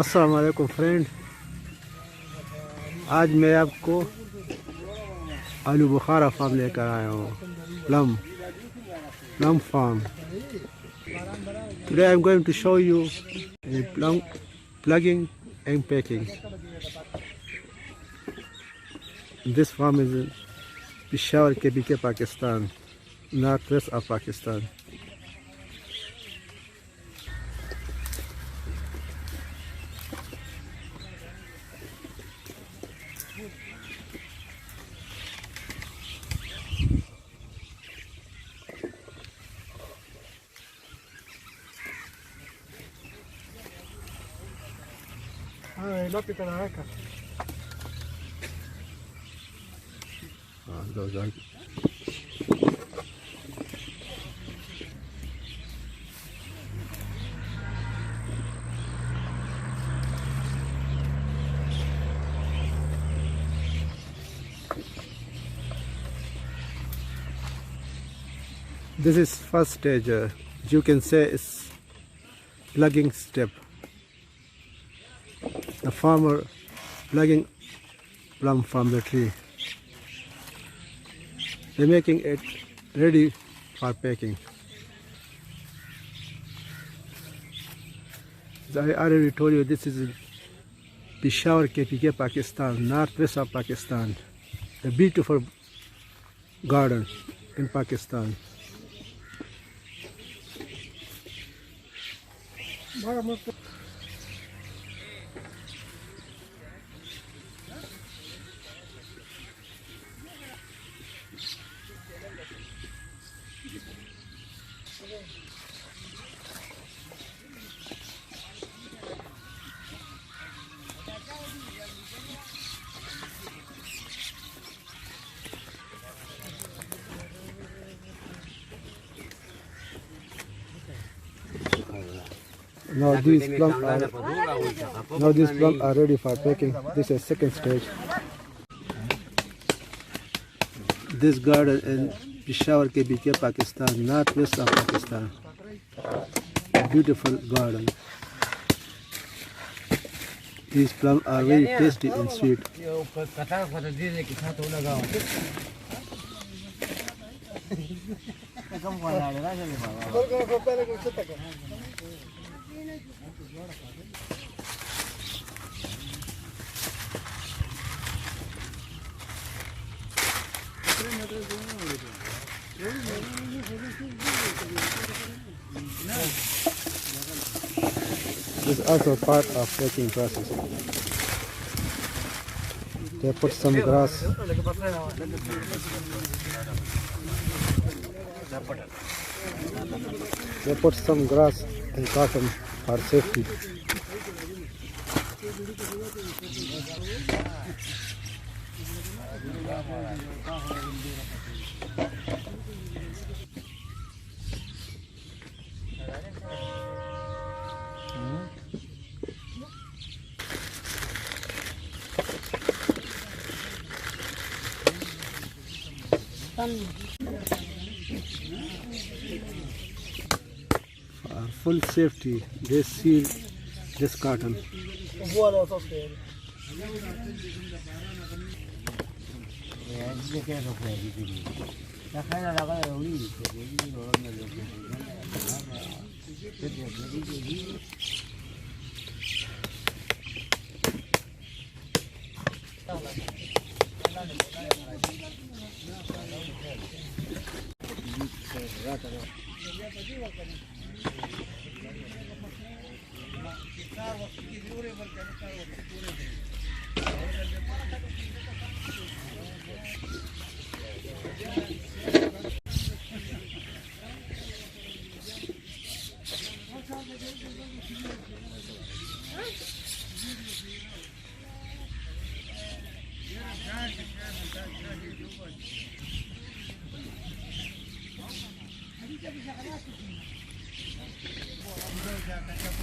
अस्सलाम वालेकुम फ्रेंड, आज मैं आपको आलूबुखारा फार्म लेकर आया हूँ, plum farm. Today I am going to show you the plum plugging and packing. This farm is in Peshawar, Pakistan, northwest of Pakistan. This is first stage, you can say it's plugging step. The farmer plugging plum from the tree. They're making it ready for packing. As I already told you, this is Peshawar, Pakistan, northwest of Pakistan. A beautiful garden in Pakistan. Now these plums are ready for packing. This is second stage. This garden in Peshawar, Pakistan, northwest of Pakistan. Beautiful garden. These plums are very tasty and sweet. This is also part of packing process. They put some grass. They put some grass and cotton for safety. For full safety, they seal this cotton.